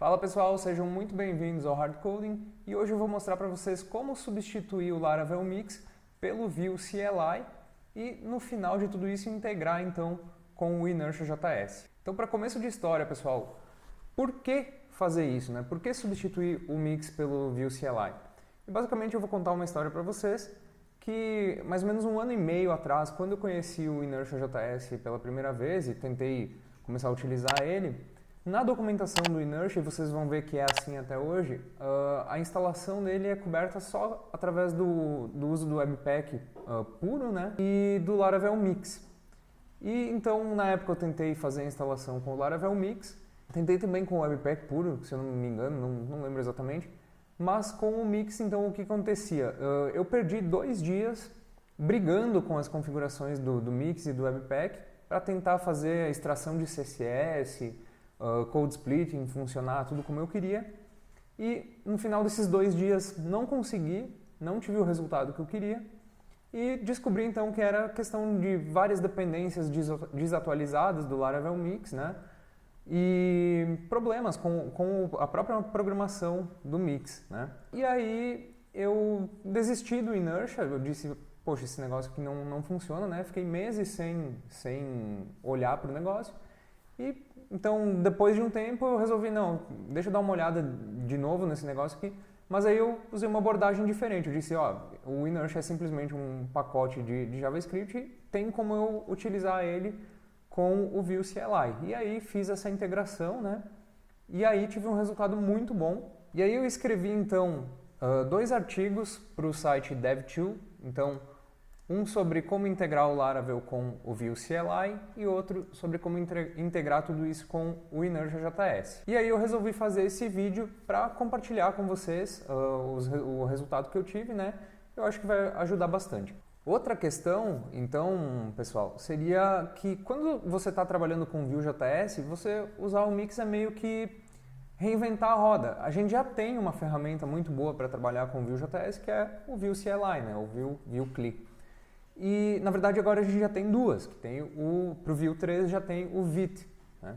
Fala pessoal, sejam muito bem-vindos ao Hard Coding e hoje eu vou mostrar para vocês como substituir o Laravel Mix pelo Vue CLI e no final de tudo isso integrar então com o Inertia.js. Então, para começo de história, pessoal, por que fazer isso, né? Por que substituir o Mix pelo Vue CLI? E basicamente eu vou contar uma história para vocês que mais ou menos 1 ano e meio atrás, quando eu conheci o Inertia.js pela primeira vez e tentei começar a utilizar ele, na documentação do Inertia, e vocês vão ver que é assim até hoje, a instalação dele é coberta só através do uso do Webpack puro, né? E do Laravel Mix. E então, na época eu tentei fazer a instalação com o Laravel Mix, tentei também com o Webpack puro, se eu não me engano, não lembro exatamente, mas com o Mix, então, o que acontecia? Eu perdi 2 dias brigando com as configurações do Mix e do Webpack para tentar fazer a extração de CSS, code splitting, funcionar tudo como eu queria. E no final desses 2 dias não consegui, não tive o resultado que eu queria. E descobri então que era questão de várias dependências desatualizadas do Laravel Mix, né? E problemas com a própria programação do Mix, né? E aí eu desisti do Inertia, eu disse, poxa, esse negócio aqui não funciona, né? Fiquei meses sem olhar para o negócio. E então, depois de um tempo, eu resolvi, não, deixa eu dar uma olhada de novo nesse negócio aqui. Mas aí eu usei uma abordagem diferente. Eu disse, ó, o Inertia é simplesmente um pacote de JavaScript e tem como eu utilizar ele com o Vue CLI. E aí fiz essa integração, né? E aí tive um resultado muito bom. E aí eu escrevi, então, 2 artigos para o site Dev.to. Então, um sobre como integrar o Laravel com o Vue CLI e outro sobre como integrar tudo isso com o Inertia.js. E aí eu resolvi fazer esse vídeo para compartilhar com vocês o resultado que eu tive, né? Eu acho que vai ajudar bastante. Outra questão, então, pessoal, seria que quando você está trabalhando com Vue.js, você usar o Mix é meio que reinventar a roda. A gente já tem uma ferramenta muito boa para trabalhar com Vue.js, que é o Vue CLI, né? O Vue CLI. E, na verdade, agora a gente já tem 2, que tem para o Vue 3 já tem o Vite, né?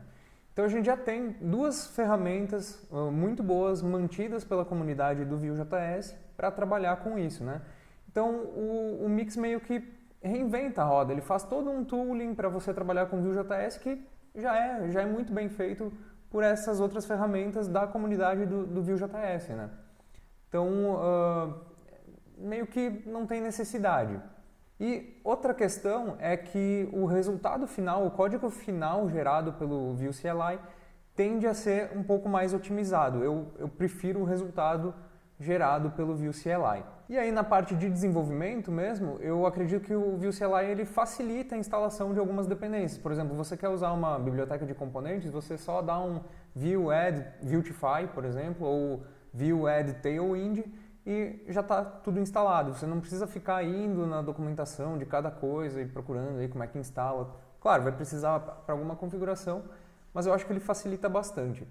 Então a gente já tem 2 ferramentas muito boas, mantidas pela comunidade do Vue.js para trabalhar com isso, né? Então o Mix meio que reinventa a roda, ele faz todo um tooling para você trabalhar com Vue.js que já é muito bem feito por essas outras ferramentas da comunidade do Vue.js, né? Então, meio que não tem necessidade. E outra questão é que o resultado final, o código final gerado pelo Vue CLI tende a ser um pouco mais otimizado. Eu prefiro o resultado gerado pelo Vue CLI. E aí na parte de desenvolvimento mesmo, eu acredito que o Vue CLI ele facilita a instalação de algumas dependências. Por exemplo, você quer usar uma biblioteca de componentes, você só dá um Vue add Vuetify, por exemplo, ou Vue add Tailwind, e já está tudo instalado. Você não precisa ficar indo na documentação de cada coisa e procurando aí como é que instala. Claro, vai precisar para alguma configuração, mas eu acho que ele facilita bastante.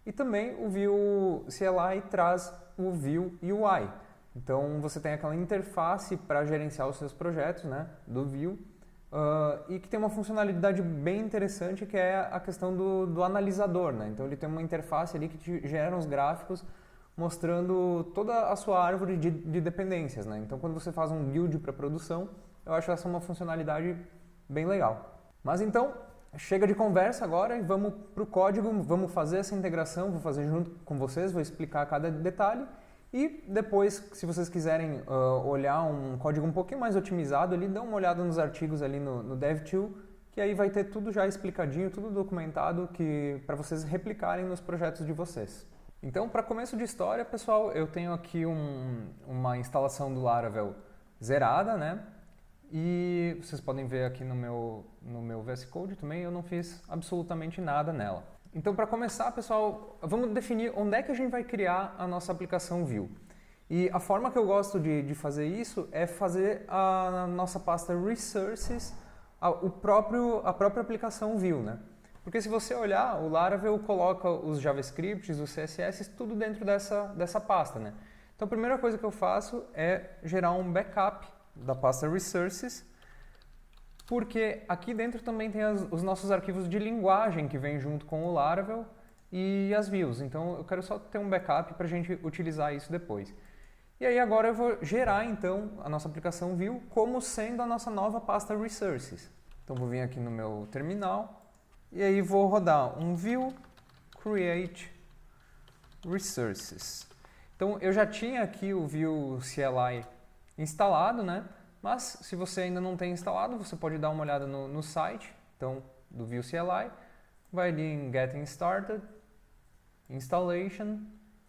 E também o Vue CLI traz o Vue UI. Então você tem aquela interface para gerenciar os seus projetos, né, do Vue, e que tem uma funcionalidade bem interessante que é a questão do analisador, né? Então ele tem uma interface ali que te gera uns gráficos mostrando toda a sua árvore de dependências, né? Então, quando você faz um build para produção, eu acho essa uma funcionalidade bem legal. Mas então, chega de conversa agora e vamos para o código, vamos fazer essa integração, vou fazer junto com vocês, vou explicar cada detalhe e depois, se vocês quiserem olhar um código um pouquinho mais otimizado, ali, dá uma olhada nos artigos ali no Dev.to, que aí vai ter tudo já explicadinho, tudo documentado para vocês replicarem nos projetos de vocês. Então, para começo de história, pessoal, eu tenho aqui uma instalação do Laravel zerada, né? E vocês podem ver aqui no meu VS Code também, eu não fiz absolutamente nada nela. Então, para começar, pessoal, vamos definir onde é que a gente vai criar a nossa aplicação Vue. E a forma que eu gosto de fazer isso é fazer a nossa pasta Resources, a própria aplicação Vue, né? Porque se você olhar, o Laravel coloca os JavaScripts, os CSS, tudo dentro dessa pasta, né? Então a primeira coisa que eu faço é gerar um backup da pasta Resources, porque aqui dentro também tem os nossos arquivos de linguagem que vêm junto com o Laravel e as views. Então eu quero só ter um backup para a gente utilizar isso depois. E aí agora eu vou gerar então a nossa aplicação Vue como sendo a nossa nova pasta Resources. Então vou vir aqui no meu terminal e aí vou rodar um Vue create resources. Então eu já tinha aqui o Vue CLI instalado, né? Mas se você ainda não tem instalado, você pode dar uma olhada no site então, do Vue CLI, vai ali em Getting Started, Installation,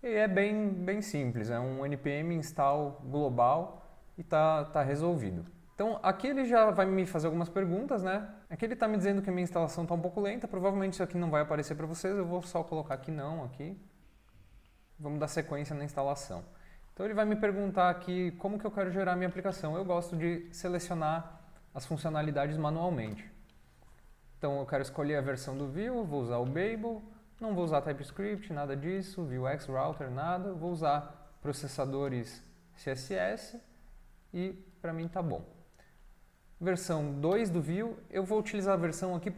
e é bem simples, é um npm install global e tá resolvido. Então aqui ele já vai me fazer algumas perguntas, né? Aqui ele está me dizendo que a minha instalação está um pouco lenta, provavelmente isso aqui não vai aparecer para vocês, eu vou só colocar aqui não, aqui. Vamos dar sequência na instalação. Então ele vai me perguntar aqui como que eu quero gerar a minha aplicação. Eu gosto de selecionar as funcionalidades manualmente. Então eu quero escolher a versão do Vue, vou usar o Babel, não vou usar TypeScript, nada disso, Vuex Router, nada, vou usar processadores CSS e para mim tá bom. Versão 2 do Vue, eu vou utilizar a versão aqui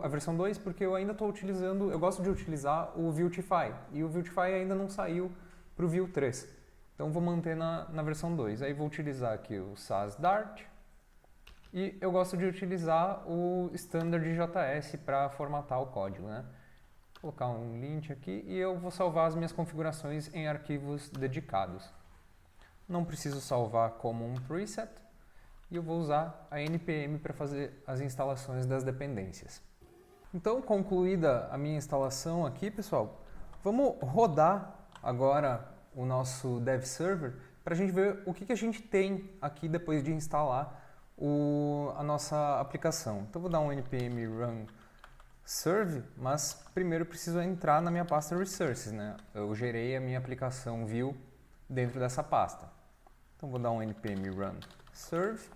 a versão 2 porque eu ainda estou utilizando, eu gosto de utilizar o Vuetify e o Vuetify ainda não saiu para o Vue 3. Então vou manter na versão 2. Aí vou utilizar aqui o SAS Dart e eu gosto de utilizar o Standard JS para formatar o código, né? Vou colocar um lint aqui e eu vou salvar as minhas configurações em arquivos dedicados. Não preciso salvar como um preset. E eu vou usar a npm para fazer as instalações das dependências. Então, concluída a minha instalação aqui, pessoal, vamos rodar agora o nosso dev server para a gente ver o que a gente tem aqui depois de instalar a nossa aplicação. Então, vou dar um npm run serve, mas primeiro eu preciso entrar na minha pasta resources, né? Eu gerei a minha aplicação Vue dentro dessa pasta. Então, vou dar um npm run serve.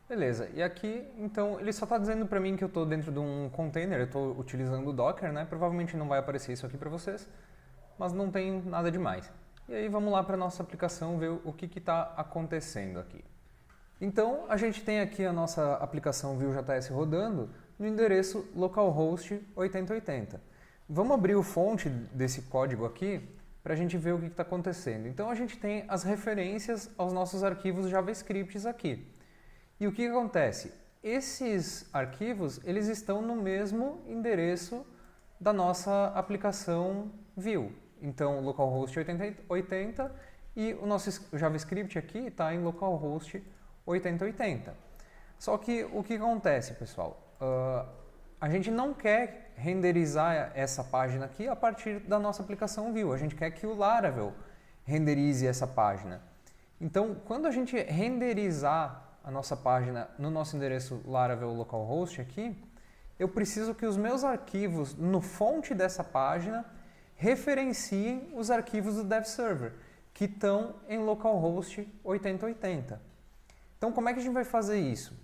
Beleza, e aqui, então, ele só está dizendo para mim que eu estou dentro de um container, eu estou utilizando o Docker, né? Provavelmente não vai aparecer isso aqui para vocês, mas não tem nada demais. E aí vamos lá para a nossa aplicação ver o que está acontecendo aqui. Então, a gente tem aqui a nossa aplicação Vue.js rodando no endereço localhost 8080. Vamos abrir o fonte desse código aqui para a gente ver o que está acontecendo. Então, a gente tem as referências aos nossos arquivos JavaScript aqui. E o que acontece? Esses arquivos eles estão no mesmo endereço da nossa aplicação Vue. Então, localhost 8080 e o nosso JavaScript aqui está em localhost 8080. Só que o que acontece, pessoal? A gente não quer renderizar essa página aqui a partir da nossa aplicação Vue. A gente quer que o Laravel renderize essa página. Então, quando a gente renderizar a nossa página no nosso endereço Laravel localhost aqui, eu preciso que os meus arquivos no fonte dessa página referenciem os arquivos do dev server, que estão em localhost 8080. Então, como é que a gente vai fazer isso?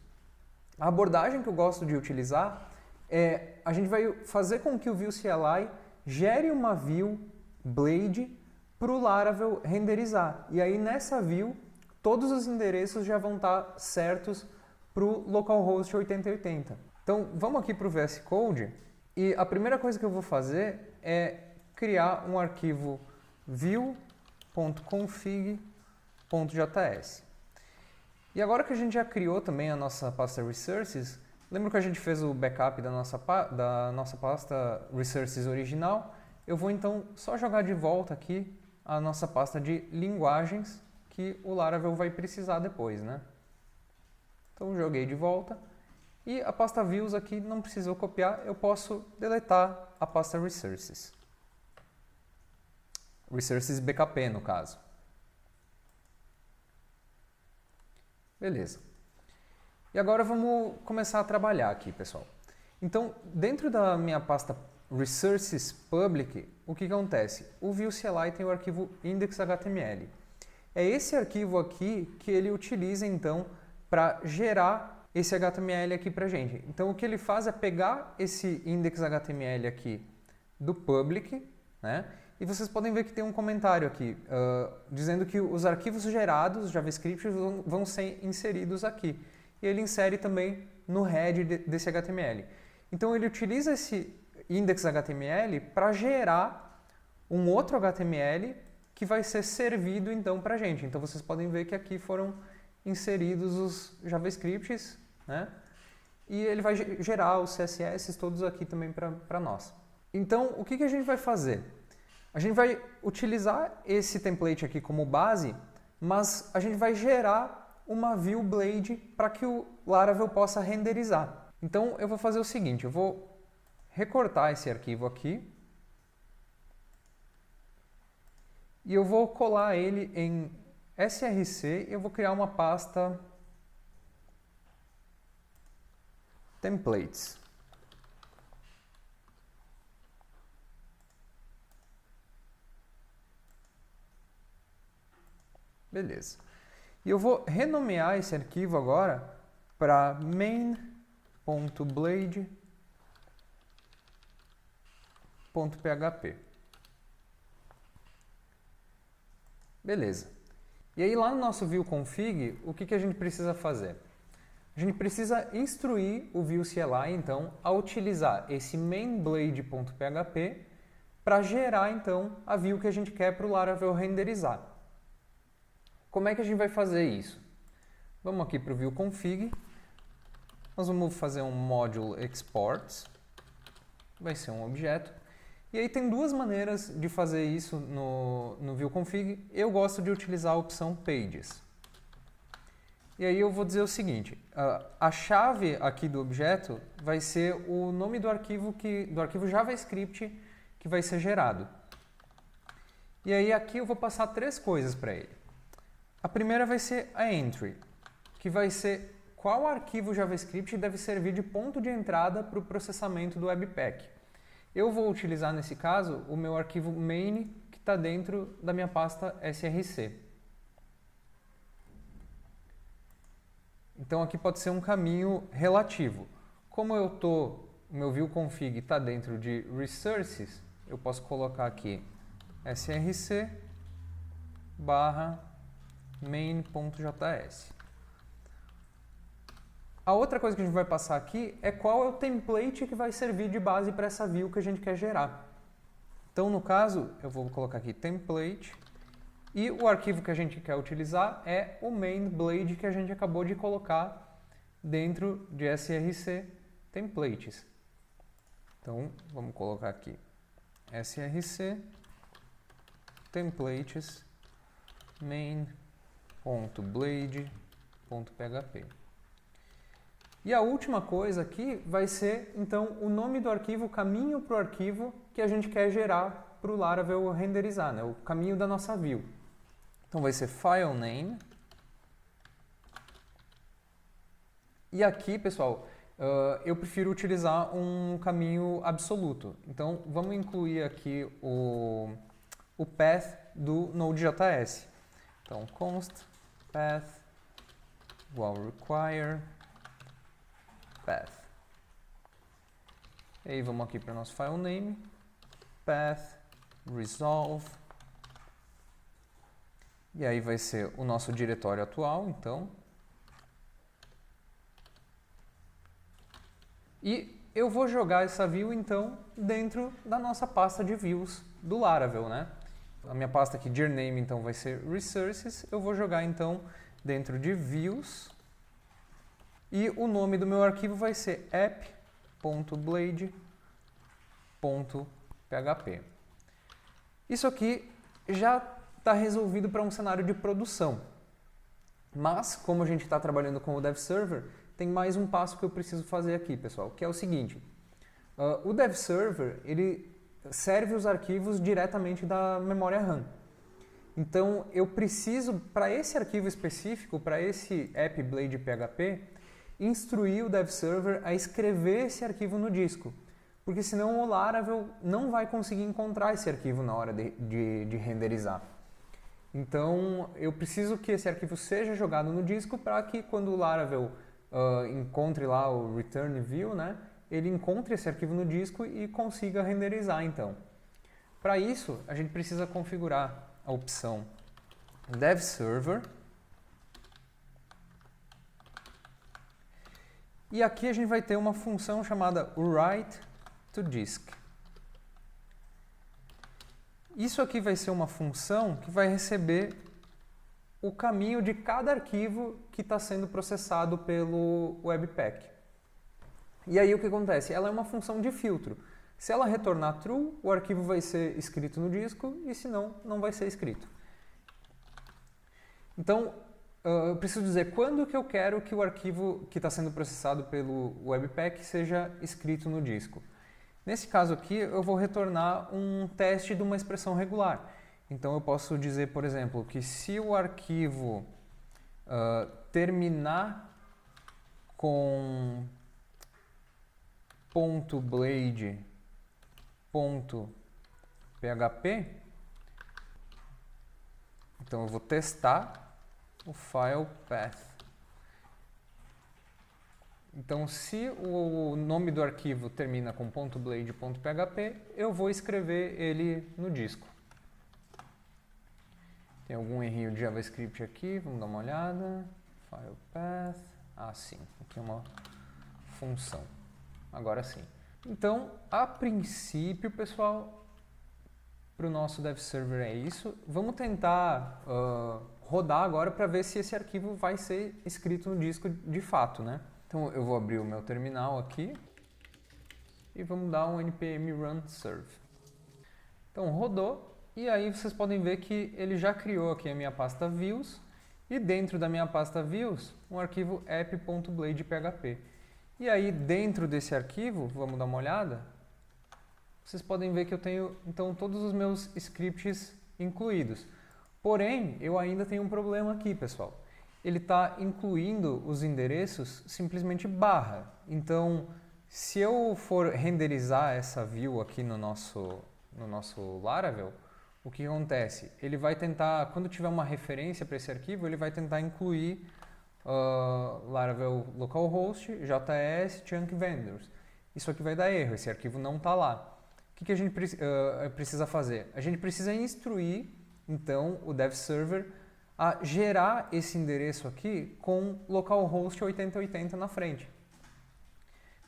A abordagem que eu gosto de utilizar é a gente vai fazer com que o Vue CLI gere uma view Blade para o Laravel renderizar. E aí nessa view todos os endereços já vão estar certos para o localhost 8080. Então, vamos aqui para o VS Code e a primeira coisa que eu vou fazer é criar um arquivo vue.config.js. E agora que a gente já criou também a nossa pasta Resources, lembra que a gente fez o backup da nossa pasta Resources original? Eu vou então só jogar de volta aqui a nossa pasta de linguagens que o Laravel vai precisar depois, né? Então joguei de volta e a pasta views aqui não precisou copiar, eu posso deletar a pasta resources. Resources BKP no caso. Beleza. E agora vamos começar a trabalhar aqui, pessoal. Então, dentro da minha pasta resources public, o que acontece? O Vue CLI tem o arquivo index.html. É esse arquivo aqui que ele utiliza, então, para gerar esse HTML aqui para a gente. Então, o que ele faz é pegar esse index.html aqui do public, né? E vocês podem ver que tem um comentário aqui, dizendo que os arquivos gerados, JavaScript, vão ser inseridos aqui. E ele insere também no head desse HTML. Então, ele utiliza index.html para gerar um outro HTML que vai ser servido então para a gente. Então vocês podem ver que aqui foram inseridos os JavaScripts, né? E ele vai gerar os CSS todos aqui também para nós. Então, o que a gente vai fazer? A gente vai utilizar esse template aqui como base, mas a gente vai gerar uma view blade para que o Laravel possa renderizar. Então, eu vou fazer o seguinte, eu vou recortar esse arquivo aqui e eu vou colar ele em src e eu vou criar uma pasta templates. Beleza. E eu vou renomear esse arquivo agora para main.blade.php. Beleza. E aí lá no nosso view config, o que a gente precisa fazer? A gente precisa instruir o view CLI, então, a utilizar esse main.blade.php para gerar, então, a view que a gente quer para o Laravel renderizar. Como é que a gente vai fazer isso? Vamos aqui para o view config, nós vamos fazer um module exports, vai ser um objeto, e aí tem duas maneiras de fazer isso no view config. Eu gosto de utilizar a opção pages. E aí eu vou dizer o seguinte, a chave aqui do objeto vai ser o nome do arquivo JavaScript que vai ser gerado. E aí aqui eu vou passar três coisas para ele. A primeira vai ser a entry, que vai ser qual arquivo JavaScript deve servir de ponto de entrada para o processamento do Webpack. Eu vou utilizar nesse caso o meu arquivo main que está dentro da minha pasta src. Então aqui pode ser um caminho relativo. Como o meu view config está dentro de resources, eu posso colocar aqui src barra main.js. A outra coisa que a gente vai passar aqui é qual é o template que vai servir de base para essa view que a gente quer gerar. Então, no caso, eu vou colocar aqui template e o arquivo que a gente quer utilizar é o main.blade que a gente acabou de colocar dentro de src templates. Então, vamos colocar aqui src templates main.blade.php. E a última coisa aqui vai ser, então, o nome do arquivo, o caminho para o arquivo que a gente quer gerar para o Laravel renderizar, né? O caminho da nossa view. Então, vai ser file name. E aqui, pessoal, eu prefiro utilizar um caminho absoluto. Então, vamos incluir aqui o path do Node.js. Então, const path igual require path. E aí vamos aqui para o nosso file name, path resolve. E aí vai ser o nosso diretório atual, então. E eu vou jogar essa view, então, dentro da nossa pasta de views do Laravel, né? A minha pasta aqui, dir name, então, vai ser resources. Eu vou jogar, então, dentro de views. E o nome do meu arquivo vai ser app.blade.php. Isso aqui já está resolvido para um cenário de produção. Mas, como a gente está trabalhando com o Dev Server, tem mais um passo que eu preciso fazer aqui, pessoal, que é o seguinte. O Dev Server, ele serve os arquivos diretamente da memória RAM. Então, eu preciso, para esse arquivo específico, para esse app.blade.php, instruir o Dev Server a escrever esse arquivo no disco. Porque senão o Laravel não vai conseguir encontrar esse arquivo na hora de renderizar. Então, eu preciso que esse arquivo seja jogado no disco para que quando o Laravel encontre lá o return view, né, ele encontre esse arquivo no disco e consiga renderizar, então. Para isso, a gente precisa configurar a opção Dev Server. E aqui a gente vai ter uma função chamada write to disk. Isso aqui vai ser uma função que vai receber o caminho de cada arquivo que está sendo processado pelo Webpack. E aí o que acontece? Ela é uma função de filtro. Se ela retornar true, o arquivo vai ser escrito no disco, e se não, não vai ser escrito. Então, eu preciso dizer quando que eu quero que o arquivo que está sendo processado pelo Webpack seja escrito no disco. Nesse caso aqui, eu vou retornar um teste de uma expressão regular. Então, eu posso dizer, por exemplo, que se o arquivo terminar com .blade.php, então eu vou testar o file path. Então, se o nome do arquivo termina com .blade.php, eu vou escrever ele no disco. Tem algum errinho de JavaScript aqui, vamos dar uma olhada. File path, sim, aqui é uma função. Agora sim. Então, a princípio, pessoal, para o nosso dev server é isso. Vamos tentar rodar agora para ver se esse arquivo vai ser escrito no disco de fato, né? Então, eu vou abrir o meu terminal aqui e vamos dar um npm run serve. Então, rodou. E aí vocês podem ver que ele já criou aqui a minha pasta views e dentro da minha pasta views um arquivo app.blade.php. E aí dentro desse arquivo, vamos dar uma olhada, vocês podem ver que eu tenho então todos os meus scripts incluídos. Porém, eu ainda tenho um problema aqui, pessoal. Ele está incluindo os endereços simplesmente barra. Então, se eu for renderizar essa view aqui no nosso Laravel, o que acontece? Ele vai tentar, quando tiver uma referência para esse arquivo, ele vai tentar incluir Laravel localhost, JS, chunk vendors. Isso aqui vai dar erro, esse arquivo não está lá. O que a gente precisa fazer? A gente precisa instruir, então, o dev server a gerar esse endereço aqui com localhost 8080 na frente.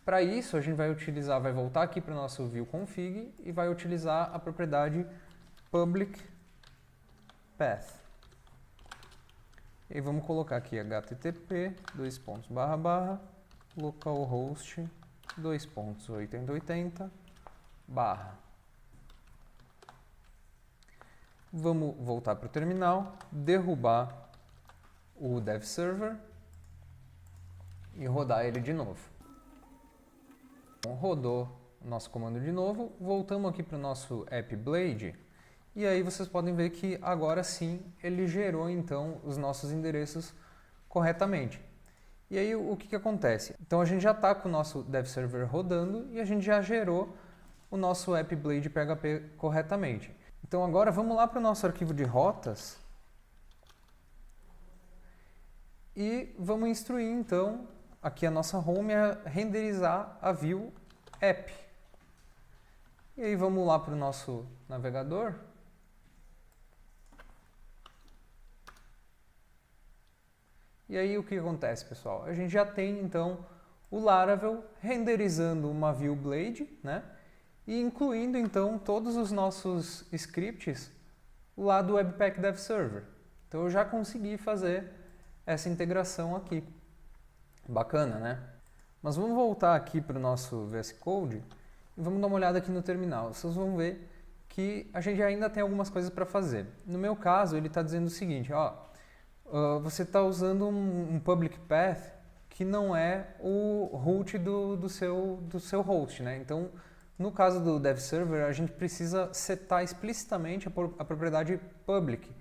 Para isso, a gente vai voltar aqui para o nosso view config e vai utilizar a propriedade public path. E vamos colocar aqui http localhost 2.8080 barra. Vamos voltar para o terminal, derrubar o dev server e rodar ele de novo. Então, rodou o nosso comando de novo, voltamos aqui para o nosso app.blade e aí vocês podem ver que agora sim ele gerou então os nossos endereços corretamente. E aí o que acontece? Então a gente já está com o nosso dev server rodando e a gente já gerou o nosso app.blade.php corretamente. Então agora vamos lá para o nosso arquivo de rotas e vamos instruir então aqui a nossa home a renderizar a view app. E aí vamos lá para o nosso navegador. E aí o que acontece, pessoal? A gente já tem então o Laravel renderizando uma view Blade, né? E incluindo então todos os nossos scripts lá do Webpack Dev Server. Então eu já consegui fazer essa integração aqui. Bacana, né? Mas vamos voltar aqui para o nosso VS Code e vamos dar uma olhada aqui no terminal. Vocês vão ver que a gente ainda tem algumas coisas para fazer. No meu caso, ele está dizendo o seguinte, você está usando um public path que não é o root do seu host, né? Então, no caso do dev server, a gente precisa setar explicitamente a propriedade public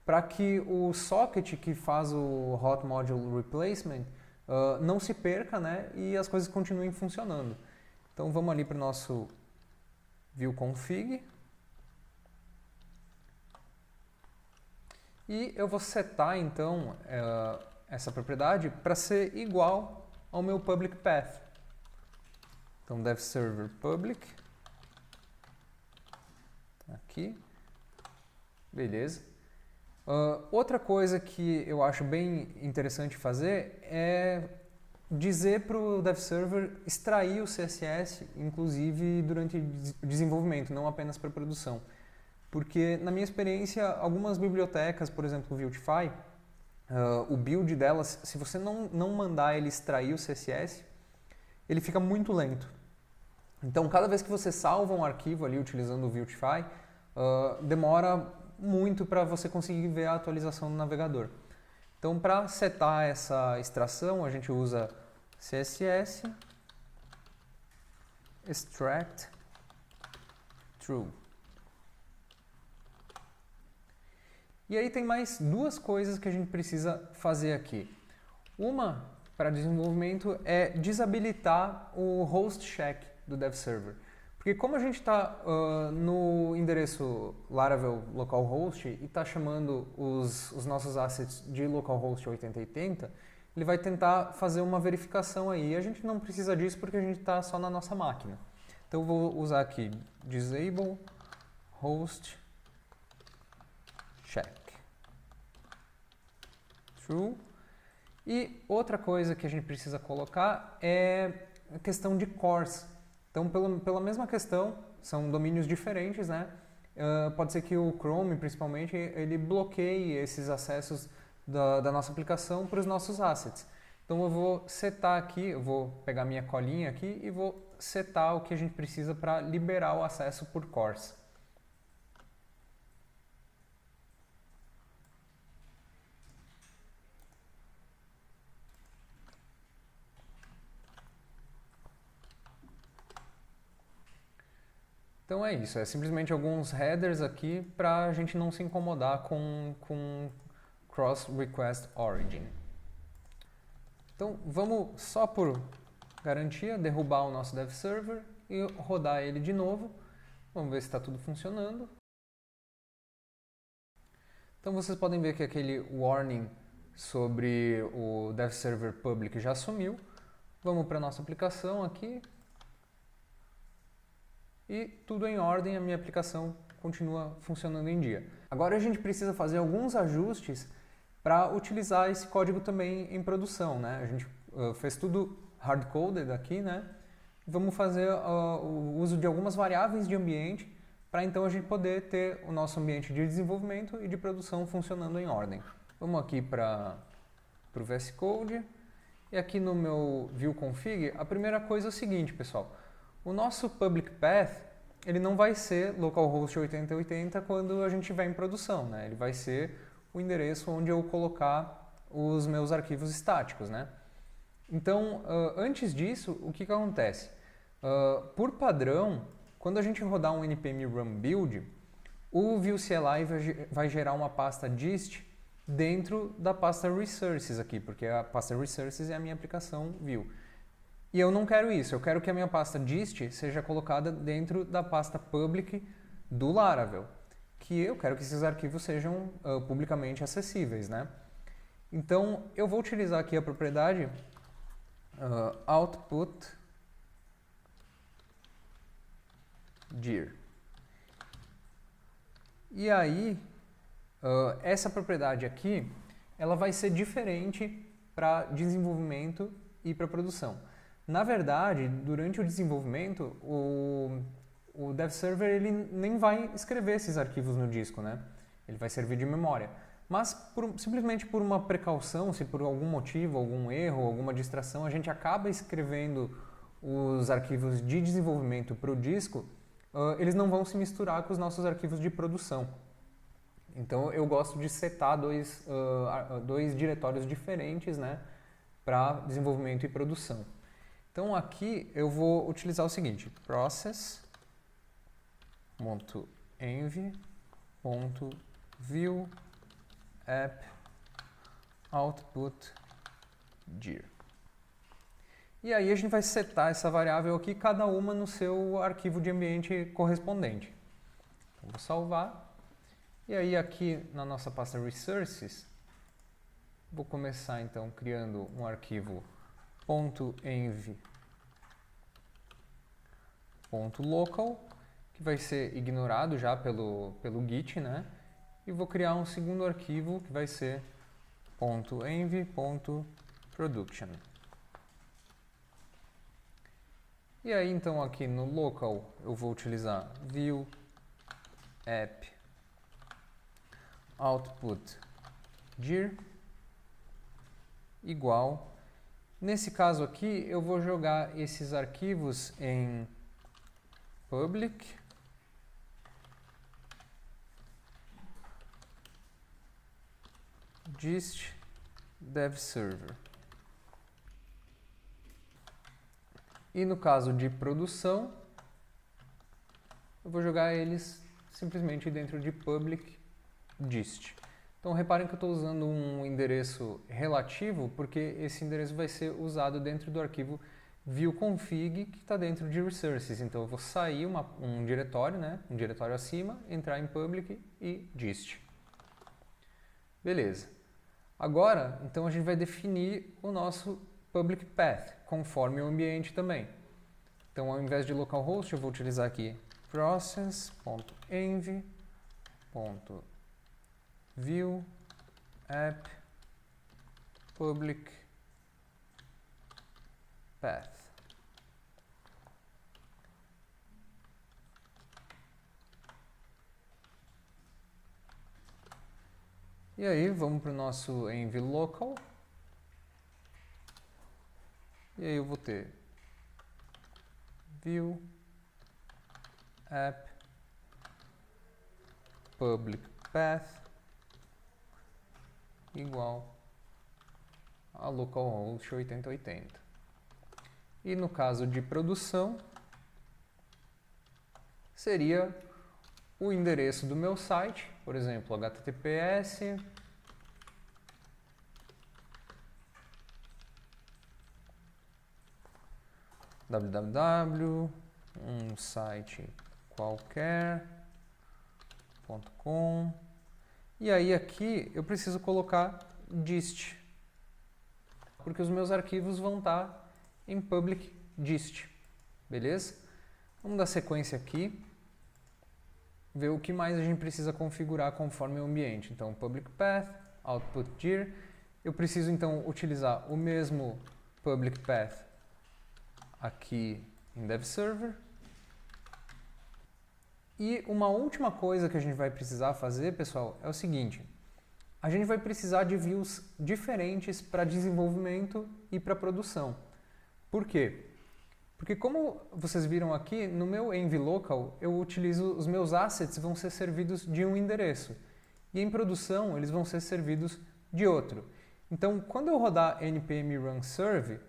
para que o socket que faz o hot module replacement não se perca, né? E as coisas continuem funcionando. Então vamos ali para o nosso view config e eu vou setar então essa propriedade para ser igual ao meu public path. Então, dev server public, aqui, beleza. Outra coisa que eu acho bem interessante fazer é dizer para o dev server extrair o CSS, inclusive durante o desenvolvimento, não apenas para produção. porque na minha experiência, algumas bibliotecas, por exemplo, o Vuetify, o build delas, se você não mandar ele extrair o CSS, ele fica muito lento. Então, cada vez que você salva um arquivo ali utilizando o Vuetify, demora muito para você conseguir ver a atualização no navegador. Então, para setar essa extração, a gente usa CSS extract true. E aí tem mais duas coisas que a gente precisa fazer aqui. Uma, para desenvolvimento, é desabilitar o host check do dev server. Porque como a gente está no endereço Laravel localhost e está chamando os nossos assets de localhost 8080, ele vai tentar fazer uma verificação aí. E a gente não precisa disso porque a gente está só na nossa máquina. Então eu vou usar aqui disable host check true. E outra coisa que a gente precisa colocar é a questão de cores. Então, pela mesma questão, são domínios diferentes, né? Pode ser que o Chrome, principalmente, ele bloqueie esses acessos da nossa aplicação para os nossos assets. Então, eu vou setar aqui, eu vou pegar minha colinha aqui e vou setar o que a gente precisa para liberar o acesso por cores. Então é isso, é simplesmente alguns headers aqui para a gente não se incomodar com cross request origin. Então vamos só por garantia derrubar o nosso dev server e rodar ele de novo. Vamos ver se está tudo funcionando. Então vocês podem ver que aquele warning sobre o dev server public já sumiu. Vamos para a nossa aplicação aqui. E tudo em ordem, a minha aplicação continua funcionando em dia. Agora a gente precisa fazer alguns ajustes para utilizar esse código também em produção, né? A gente fez tudo hard-coded aqui, né? Vamos fazer o uso de algumas variáveis de ambiente para então a gente poder ter o nosso ambiente de desenvolvimento e de produção funcionando em ordem. Vamos aqui para o VS Code e aqui no meu view config, a primeira coisa é o seguinte, pessoal. O nosso public path, ele não vai ser localhost 8080 quando a gente estiver em produção, né? Ele vai ser o endereço onde eu colocar os meus arquivos estáticos, né? Então, antes disso, o que acontece? Por padrão, quando a gente rodar um npm run build, o Vue CLI vai gerar uma pasta dist dentro da pasta resources aqui, porque a pasta resources é a minha aplicação Vue. E eu não quero isso, eu quero que a minha pasta dist seja colocada dentro da pasta public do Laravel, que eu quero que esses arquivos sejam publicamente acessíveis, né? Então, eu vou utilizar aqui a propriedade output dir. E aí, essa propriedade aqui, ela vai ser diferente para desenvolvimento e para produção. Na verdade, durante o desenvolvimento, o dev server ele nem vai escrever esses arquivos no disco, né? Ele vai servir de memória. Mas simplesmente por uma precaução, se por algum motivo, algum erro, alguma distração, a gente acaba escrevendo os arquivos de desenvolvimento para o disco, eles não vão se misturar com os nossos arquivos de produção. Então eu gosto de setar dois diretórios diferentes, né, para desenvolvimento e produção. Então aqui eu vou utilizar o seguinte, process.env.view app output dir. E aí a gente vai setar essa variável aqui, cada uma no seu arquivo de ambiente correspondente. Então, vou salvar. E aí aqui na nossa pasta resources, vou começar então criando um arquivo .env.local, que vai ser ignorado já pelo Git, né? E vou criar um segundo arquivo que vai ser .env.production. E aí então aqui no local eu vou utilizar view app output dir igual. Nesse caso aqui, eu vou jogar esses arquivos em public gist dev server. E no caso de produção, eu vou jogar eles simplesmente dentro de public gist. Então reparem que eu estou usando um endereço relativo, porque esse endereço vai ser usado dentro do arquivo viewconfig, que está dentro de resources. Então eu vou sair um diretório, né? Um diretório acima, entrar em public e gist. Beleza. Agora, então a gente vai definir o nosso public path, conforme o ambiente também. Então, ao invés de localhost, eu vou utilizar aqui process.env.view app public path. E aí, vamos para o nosso env local. E aí eu vou ter view app public path igual a localhost 8080. E no caso de produção, seria o endereço do meu site, por exemplo, https www, um site qualquer.com, e aí aqui eu preciso colocar gist, porque os meus arquivos vão estar em public gist, beleza? Vamos dar sequência aqui, ver o que mais a gente precisa configurar conforme o ambiente. Então, public path, output dir, eu preciso então utilizar o mesmo public path aqui em dev server. E uma última coisa que a gente vai precisar fazer, pessoal, é o seguinte: a gente vai precisar de views diferentes para desenvolvimento e para produção. Por quê? Porque como vocês viram aqui, no meu env local, eu utilizo os meus assets vão ser servidos de um endereço. E em produção, eles vão ser servidos de outro. Então, quando eu rodar npm run serve,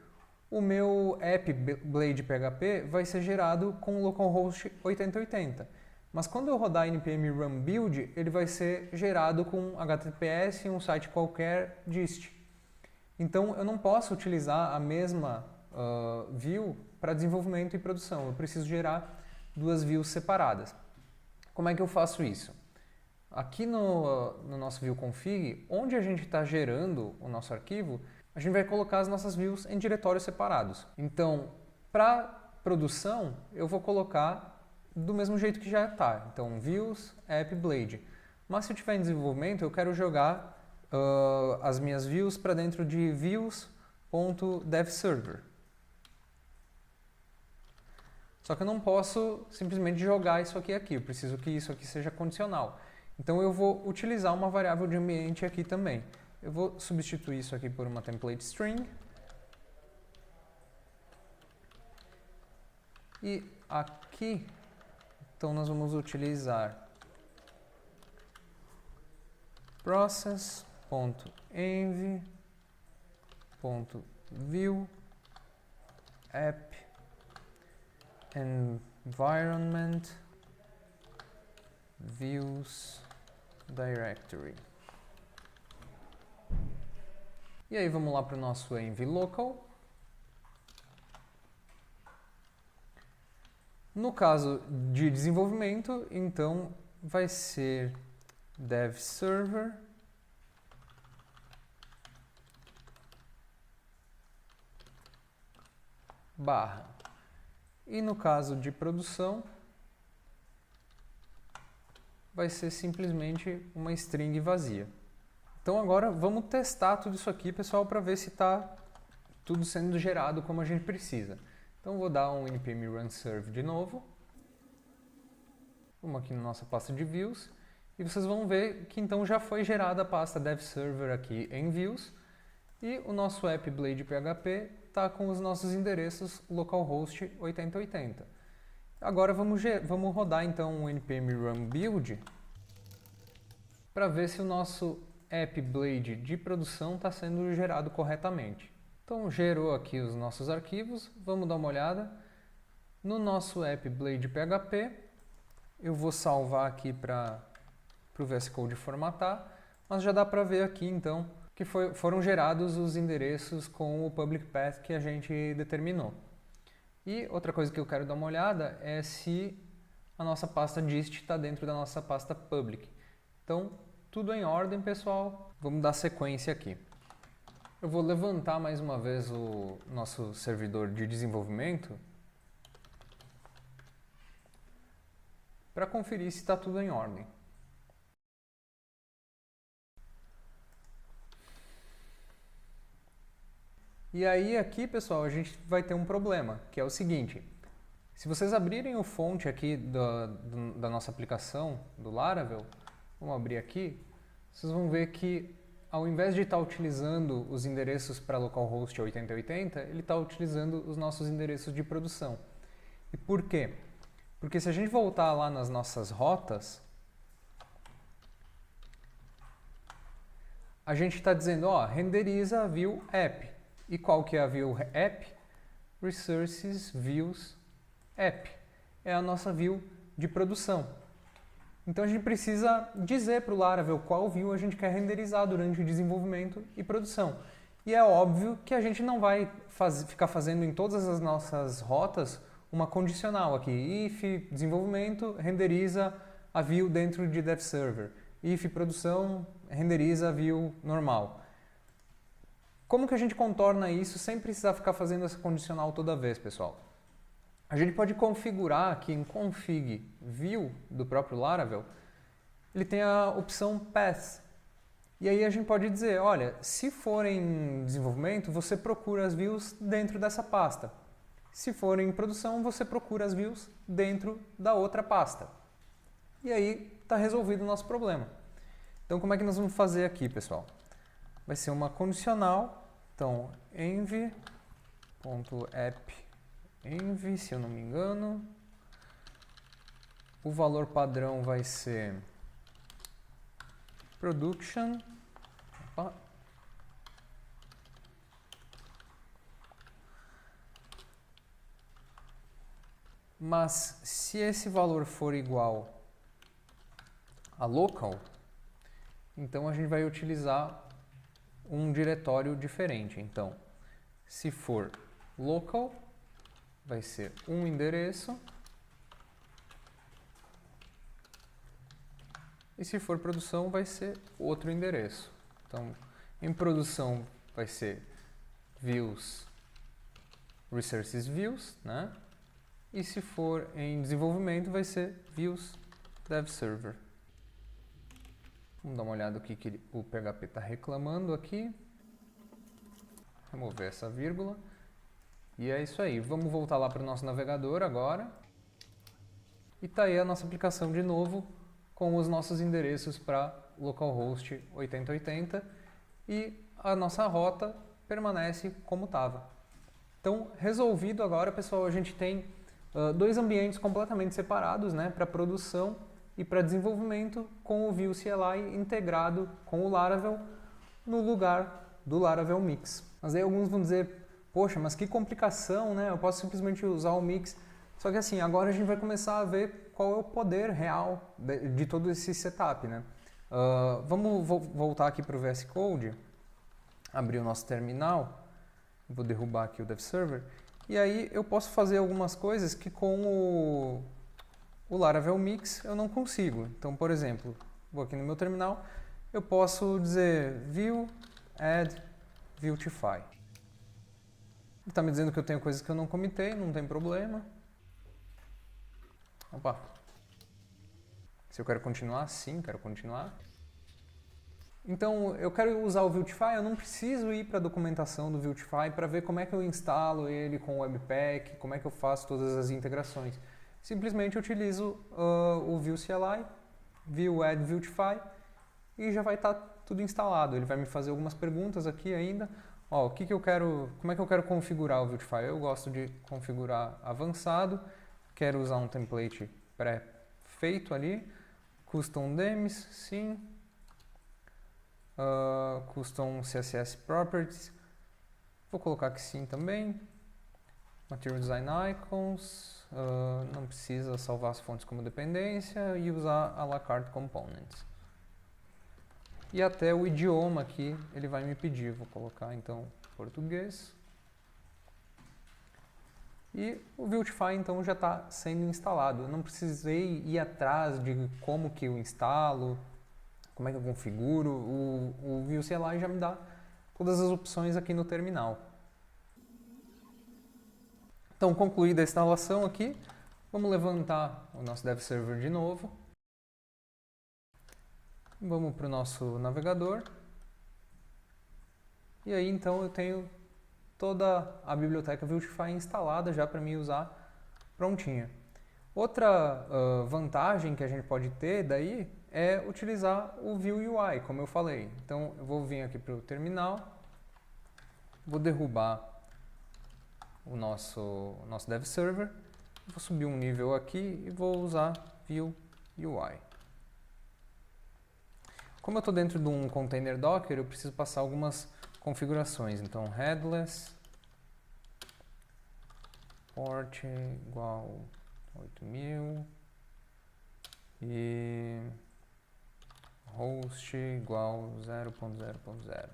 o meu app blade PHP vai ser gerado com localhost 8080. Mas quando eu rodar npm run build, ele vai ser gerado com https e um site qualquer gist. Então eu não posso utilizar a mesma view para desenvolvimento e produção. Eu preciso gerar duas views separadas. Como é que eu faço isso? Aqui no nosso viewconfig, onde a gente está gerando o nosso arquivo, a gente vai colocar as nossas views em diretórios separados. Então, para produção, eu vou colocar do mesmo jeito que já está. Então, views, app, blade. Mas se eu estiver em desenvolvimento, eu quero jogar as minhas views para dentro de views.devserver. Só que eu não posso simplesmente jogar isso aqui. Eu preciso que isso aqui seja condicional. Então, eu vou utilizar uma variável de ambiente aqui também. Eu vou substituir isso aqui por uma template string. E aqui, então nós vamos utilizar process.env.view app environment views directory. E aí vamos lá para o nosso env local. No caso de desenvolvimento, então vai ser dev server barra. E no caso de produção, vai ser simplesmente uma string vazia. Então agora vamos testar tudo isso aqui, pessoal, para ver se está tudo sendo gerado como a gente precisa. Então vou dar um npm run serve de novo. Vamos aqui na nossa pasta de views. E vocês vão ver que então já foi gerada a pasta DevServer aqui em Views e o nosso app Blade PHP está com os nossos endereços localhost 8080. Agora vamos rodar então um npm run build para ver se o nosso app Blade de produção está sendo gerado corretamente. Então gerou aqui os nossos arquivos, vamos dar uma olhada. No nosso app Blade PHP, eu vou salvar aqui para o VS Code formatar, mas já dá para ver aqui então que foram gerados os endereços com o public path que a gente determinou. E outra coisa que eu quero dar uma olhada é se a nossa pasta dist está dentro da nossa pasta public. Então, tudo em ordem, pessoal. Vamos dar sequência aqui. Eu vou levantar mais uma vez o nosso servidor de desenvolvimento para conferir se está tudo em ordem. E aí aqui, pessoal, a gente vai ter um problema, que é o seguinte. Se vocês abrirem o fonte aqui da nossa aplicação, do Laravel, vamos abrir aqui, vocês vão ver que ao invés de estar utilizando os endereços para localhost 8080, ele está utilizando os nossos endereços de produção. E por quê? Porque se a gente voltar lá nas nossas rotas, a gente está dizendo, ó, renderiza a view app. E qual que é a view app? Resources Views App. É a nossa view de produção. Então a gente precisa dizer para o Laravel qual view a gente quer renderizar durante o desenvolvimento e produção. E é óbvio que a gente não vai ficar fazendo em todas as nossas rotas uma condicional aqui. If desenvolvimento renderiza a view dentro de DevServer. If produção renderiza a view normal. Como que a gente contorna isso sem precisar ficar fazendo essa condicional toda vez, pessoal? A gente pode configurar aqui em config view do próprio Laravel, ele tem a opção path. E aí a gente pode dizer, olha, se for em desenvolvimento, você procura as views dentro dessa pasta. Se for em produção, você procura as views dentro da outra pasta. E aí está resolvido o nosso problema. Então como é que nós vamos fazer aqui, pessoal? Vai ser uma condicional, então env.app-env, se eu não me engano. O valor padrão vai ser production. Opa. Mas se esse valor for igual a local, então a gente vai utilizar um diretório diferente. Então, se for local, vai ser um endereço. E se for produção, vai ser outro endereço. Então, em produção vai ser views, resources views, né? E se for em desenvolvimento, vai ser views DevServer. Vamos dar uma olhada o que o PHP está reclamando aqui. Remover essa vírgula. E é isso aí. Vamos voltar lá para o nosso navegador agora. E está aí a nossa aplicação de novo, com os nossos endereços para localhost 8080. E a nossa rota permanece como estava. Então, resolvido agora, pessoal, a gente tem dois ambientes completamente separados, né, para produção e para desenvolvimento, com o Vue CLI integrado com o Laravel no lugar do Laravel Mix. Mas aí alguns vão dizer, poxa, mas que complicação, né? Eu posso simplesmente usar o Mix. Só que assim, agora a gente vai começar a ver qual é o poder real de todo esse setup, né? Vamos voltar aqui para o VS Code, abrir o nosso terminal, vou derrubar aqui o DevServer, e aí eu posso fazer algumas coisas que com o Laravel Mix eu não consigo. Então, por exemplo, vou aqui no meu terminal, eu posso dizer view add Vuetify. Ele está me dizendo que eu tenho coisas que eu não comitei, não tem problema. Opa! Se eu quero continuar, sim, quero continuar. Então, eu quero usar o Vuetify, eu não preciso ir para a documentação do Vuetify para ver como é que eu instalo ele com o Webpack, como é que eu faço todas as integrações. Simplesmente utilizo o Vue CLI, view add Vuetify e já vai estar tudo instalado. Ele vai me fazer algumas perguntas aqui ainda. Ó, como é que eu quero configurar o Vuetify? Eu gosto de configurar avançado, quero usar um template pré-feito ali, custom themes, sim, custom CSS properties, vou colocar que sim também, material design icons, não precisa salvar as fontes como dependência e usar a la carte components. E até o idioma aqui ele vai me pedir, vou colocar então português. E o Vuetify então já está sendo instalado. Eu não precisei ir atrás de como que eu instalo, como é que eu configuro. O Vue CLI já me dá todas as opções aqui no terminal. Então, concluída a instalação aqui, vamos levantar o nosso Dev Server de novo. Vamos para o nosso navegador. E aí então eu tenho toda a biblioteca Vuetify instalada já para mim usar prontinha. Outra vantagem que a gente pode ter daí é utilizar o Vue UI, como eu falei. Então eu vou vir aqui para o terminal, vou derrubar o nosso Dev Server, vou subir um nível aqui e vou usar Vue UI. Como eu estou dentro de um container Docker, eu preciso passar algumas configurações. Então, headless, port igual 8000 e host igual 0.0.0.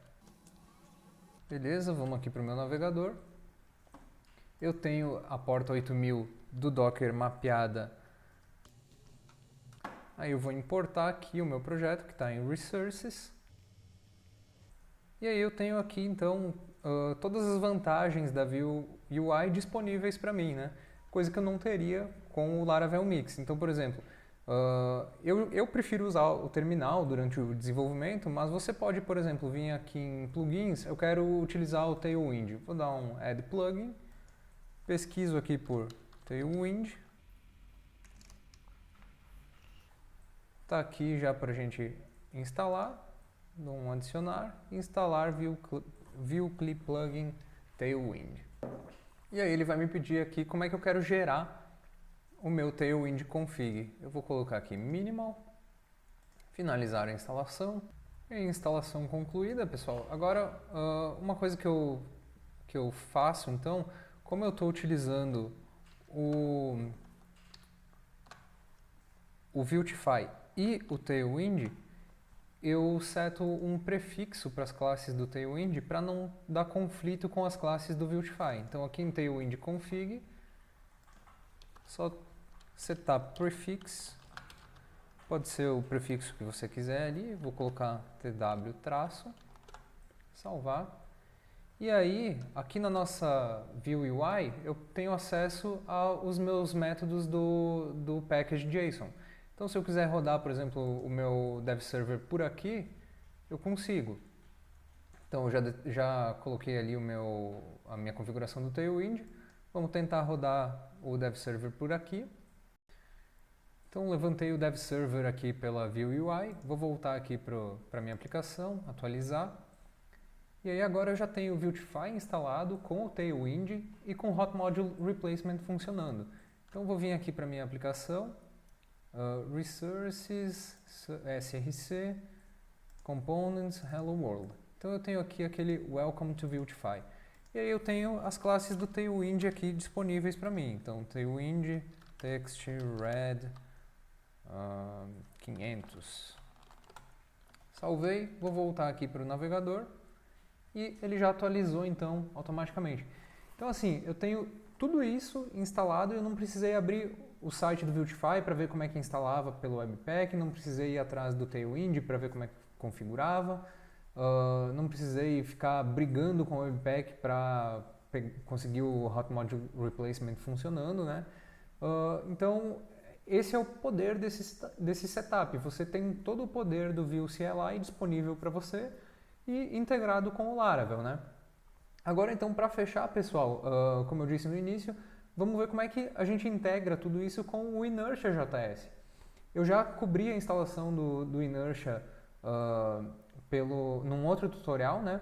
Beleza, vamos aqui para o meu navegador. Eu tenho a porta 8000 do Docker mapeada. Aí eu vou importar aqui o meu projeto que está em Resources. E aí eu tenho aqui então todas as vantagens da Vue UI disponíveis para mim, né? Coisa que eu não teria com o Laravel Mix. Então, por exemplo, eu prefiro usar o terminal durante o desenvolvimento, mas você pode, por exemplo, vir aqui em plugins, eu quero utilizar o Tailwind. Vou dar um Add Plugin, pesquiso aqui por Tailwind. Está aqui já para a gente instalar. Dou um adicionar, instalar Vue Clip Plugin Tailwind. E aí ele vai me pedir aqui como é que eu quero gerar o meu Tailwind config. Eu vou colocar aqui minimal, finalizar a instalação. E instalação concluída, pessoal. Agora, uma coisa que eu faço, então, como eu estou utilizando o Vuetify e o Tailwind, eu seto um prefixo para as classes do Tailwind para não dar conflito com as classes do Vuetify. Então aqui em Tailwind config, só setar prefix, pode ser o prefixo que você quiser ali, vou colocar tw traço, salvar. E aí, aqui na nossa Vue UI, eu tenho acesso aos meus métodos do package JSON. Então, se eu quiser rodar, por exemplo, o meu dev server por aqui, eu consigo. Então, eu já coloquei ali a minha configuração do Tailwind. Vamos tentar rodar o dev server por aqui. Então, levantei o dev server aqui pela Vue UI. Vou voltar aqui para a minha aplicação, atualizar. E aí, agora eu já tenho o Vuetify instalado com o Tailwind e com o Hot Module Replacement funcionando. Então, vou vir aqui para a minha aplicação. Resources, src, components, hello world. Então eu tenho aqui aquele welcome to Vuetify. E aí eu tenho as classes do Tailwind aqui disponíveis para mim. Então Tailwind, text, red, 500. Salvei, vou voltar aqui para o navegador e ele já atualizou então automaticamente. Então assim, eu tenho tudo isso instalado e eu não precisei abrir o site do Vuetify para ver como é que instalava pelo Webpack, não precisei ir atrás do Tailwind para ver como é que configurava, não precisei ficar brigando com o Webpack para conseguir o Hot Module Replacement funcionando, né? Então, esse é o poder desse setup. Você tem todo o poder do Vue CLI disponível para você e integrado com o Laravel, né? Agora, então, para fechar, pessoal, como eu disse no início, vamos ver como é que a gente integra tudo isso com o Inertia JS. Eu já cobri a instalação do Inertia num outro tutorial, né?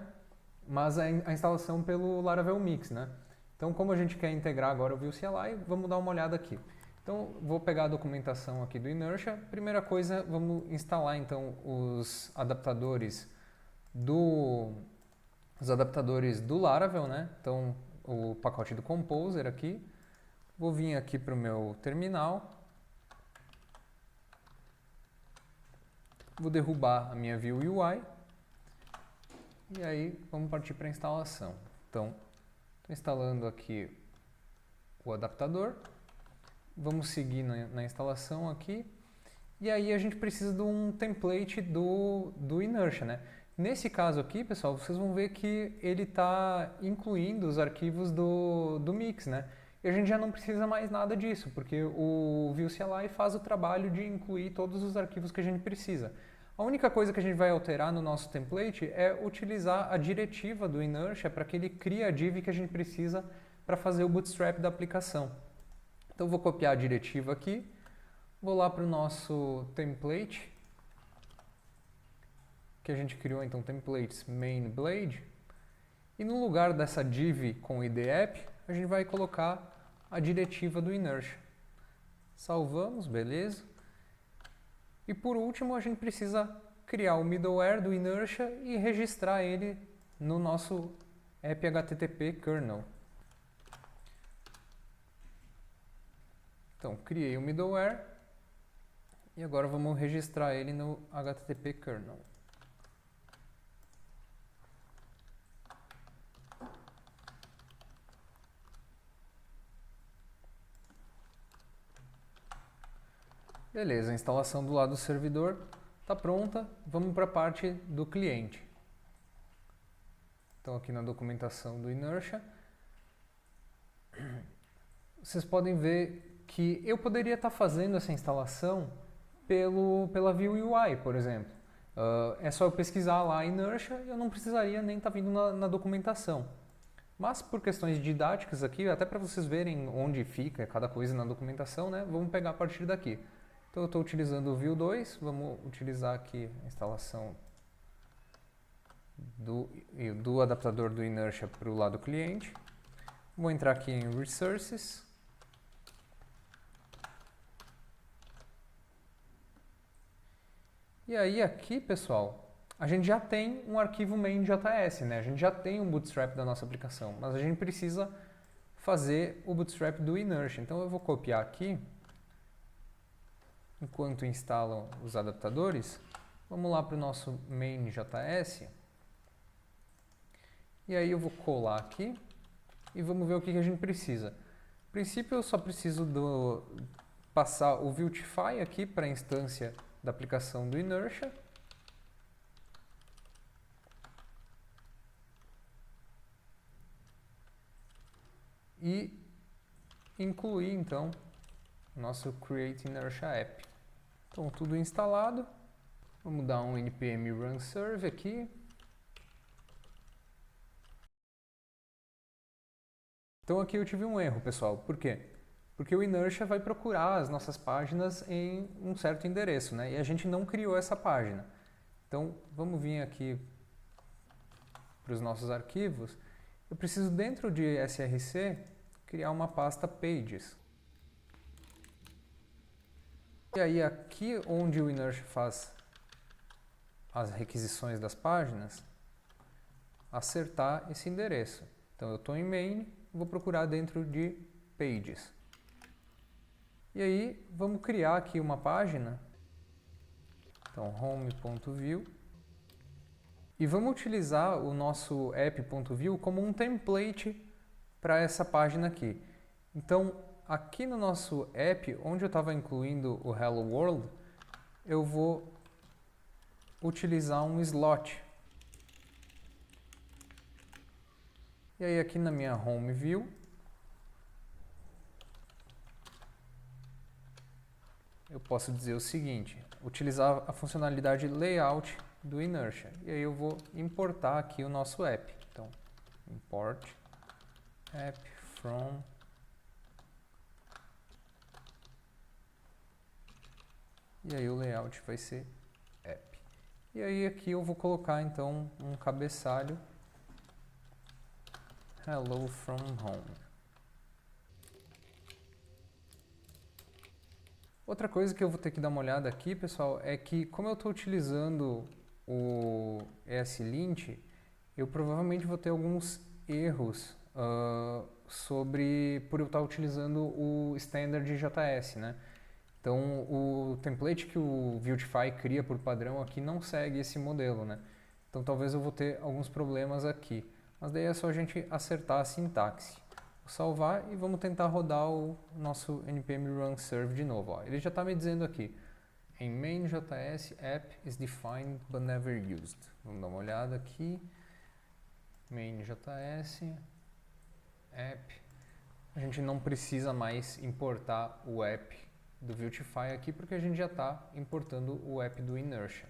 Mas a instalação pelo Laravel Mix, né? Então, como a gente quer integrar agora o Vue CLI, vamos dar uma olhada aqui. Então, vou pegar a documentação aqui do Inertia. Primeira coisa, vamos instalar então os adaptadores do Laravel, né? Então, o pacote do Composer aqui. Vou vir aqui para o meu terminal. Vou derrubar a minha Vue UI. E aí, vamos partir para a instalação. Então, estou instalando aqui o adaptador. Vamos seguir na instalação aqui. E aí a gente precisa de um template do Inertia, né? Nesse caso aqui, pessoal, vocês vão ver que ele está incluindo os arquivos do Mix, né? E a gente já não precisa mais nada disso, porque o Vue CLI faz o trabalho de incluir todos os arquivos que a gente precisa. A única coisa que a gente vai alterar no nosso template é utilizar a diretiva do Inertia para que ele crie a div que a gente precisa para fazer o bootstrap da aplicação. Então, vou copiar a diretiva aqui, vou lá para o nosso template, que a gente criou, então, templates main blade, e no lugar dessa div com id app, a gente vai colocar a diretiva do Inertia. Salvamos, beleza. E por último, a gente precisa criar o middleware do Inertia e registrar ele no nosso app HTTP kernel. Então, criei o middleware e agora vamos registrar ele no HTTP kernel. Beleza, a instalação do lado do servidor está pronta. Vamos para a parte do cliente. Então, aqui na documentação do Inertia, vocês podem ver que eu poderia estar fazendo essa instalação pela Vue UI, por exemplo. É só eu pesquisar lá Inertia e eu não precisaria nem estar vindo na documentação. Mas por questões didáticas aqui, até para vocês verem onde fica cada coisa na documentação, né, vamos pegar a partir daqui. Então eu estou utilizando o Vue 2, vamos utilizar aqui a instalação do adaptador do Inertia para o lado cliente. Vou entrar aqui em Resources. E aí aqui, pessoal, a gente já tem um arquivo main.js, né? A gente já tem um bootstrap da nossa aplicação, mas a gente precisa fazer o bootstrap do Inertia. Então eu vou copiar aqui. Enquanto instalam os adaptadores, vamos lá para o nosso main.js. E aí eu vou colar aqui e vamos ver o que a gente precisa. A princípio eu só preciso passar o Vuetify aqui para a instância da aplicação do Inertia. E incluir então o nosso Create Inertia App. Então, tudo instalado. Vamos dar um npm run serve aqui. Então, aqui eu tive um erro, pessoal. Por quê? Porque o Inertia vai procurar as nossas páginas em um certo endereço, né? E a gente não criou essa página. Então, vamos vir aqui para os nossos arquivos. Eu preciso, dentro de src, criar uma pasta pages. E aí, aqui onde o Inertia faz as requisições das páginas, acertar esse endereço. Então, eu estou em main, vou procurar dentro de pages. E aí, vamos criar aqui uma página. Então, home.view. E vamos utilizar o nosso app.view como um template para essa página aqui. Então, aqui no nosso app, onde eu estava incluindo o Hello World, eu vou utilizar um slot. E aí aqui na minha Home View, eu posso dizer o seguinte, utilizar a funcionalidade Layout do Inertia. E aí eu vou importar aqui o nosso app. Então, import app from E aí o layout vai ser app. E aí aqui eu vou colocar então um cabeçalho Hello from home. Outra coisa que eu vou ter que dar uma olhada aqui, pessoal, é que como eu estou utilizando o ESLint, eu provavelmente vou ter alguns erros por eu estar utilizando o standard JS, né? Então, o template que o Vuetify cria por padrão aqui não segue esse modelo, né? Então, talvez eu vou ter alguns problemas aqui. Mas daí é só a gente acertar a sintaxe. Vou salvar e vamos tentar rodar o nosso npm run serve de novo. Ó. Ele já está me dizendo aqui, em main.js app is defined but never used. Vamos dar uma olhada aqui. Main.js app. A gente não precisa mais importar o app do Vuetify aqui, porque a gente já está importando o app do Inertia.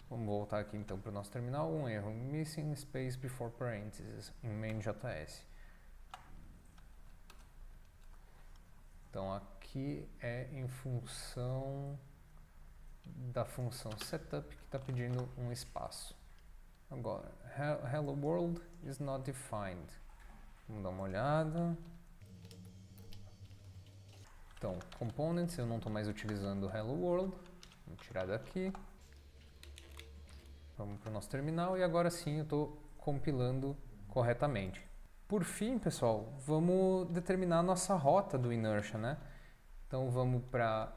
Vamos voltar aqui então para o nosso terminal. Um erro, missing space before parentheses em main.js. Então aqui é em função da função setup que está pedindo um espaço. Agora, hello world is not defined. Vamos dar uma olhada. Então, components, eu não estou mais utilizando hello world. Vamos tirar daqui. Vamos para o nosso terminal e agora sim eu estou compilando corretamente. Por fim, pessoal, vamos determinar a nossa rota do Inertia, né? Então vamos para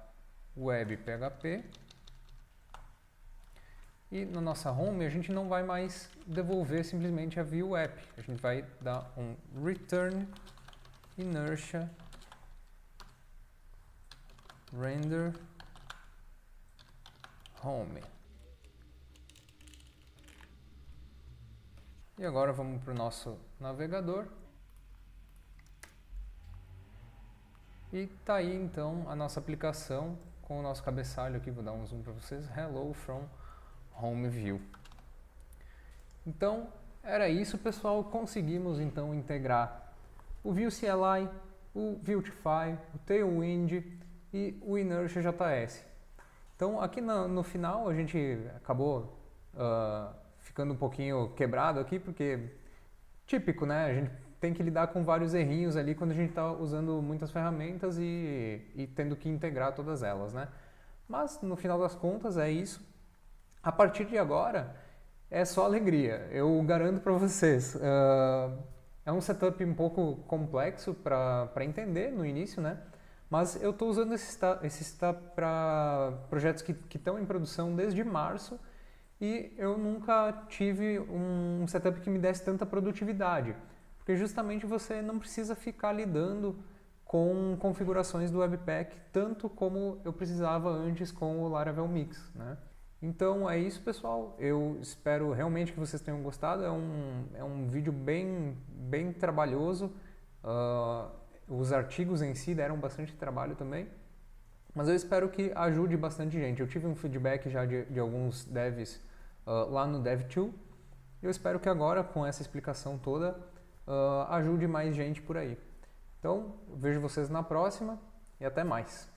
web PHP e na nossa home a gente não vai mais devolver simplesmente a view app. A gente vai dar um return inertia render home. E agora vamos para o nosso navegador. E tá aí então a nossa aplicação com o nosso cabeçalho aqui, vou dar um zoom para vocês, Hello from Home View. Então, era isso, pessoal. Conseguimos então integrar o Vue CLI, o Vuetify, o Tailwind e o Inertia JS. Então, aqui no final a gente acabou ficando um pouquinho quebrado aqui, porque típico, né? A gente tem que lidar com vários errinhos ali quando a gente está usando muitas ferramentas e tendo que integrar todas elas, né? Mas no final das contas é isso. A partir de agora é só alegria, eu garanto para vocês. É um setup um pouco complexo para entender no início, né? Mas eu estou usando esse setup para projetos que estão em produção desde março e eu nunca tive um setup que me desse tanta produtividade, porque justamente você não precisa ficar lidando com configurações do Webpack tanto como eu precisava antes com o Laravel Mix, né? Então é isso, pessoal. Eu espero realmente que vocês tenham gostado. É um vídeo bem trabalhoso. Os artigos em si deram bastante trabalho também. Mas eu espero que ajude bastante gente. Eu tive um feedback já de alguns devs lá no DevTool. Eu espero que agora, com essa explicação toda, ajude mais gente por aí. Então, vejo vocês na próxima e até mais.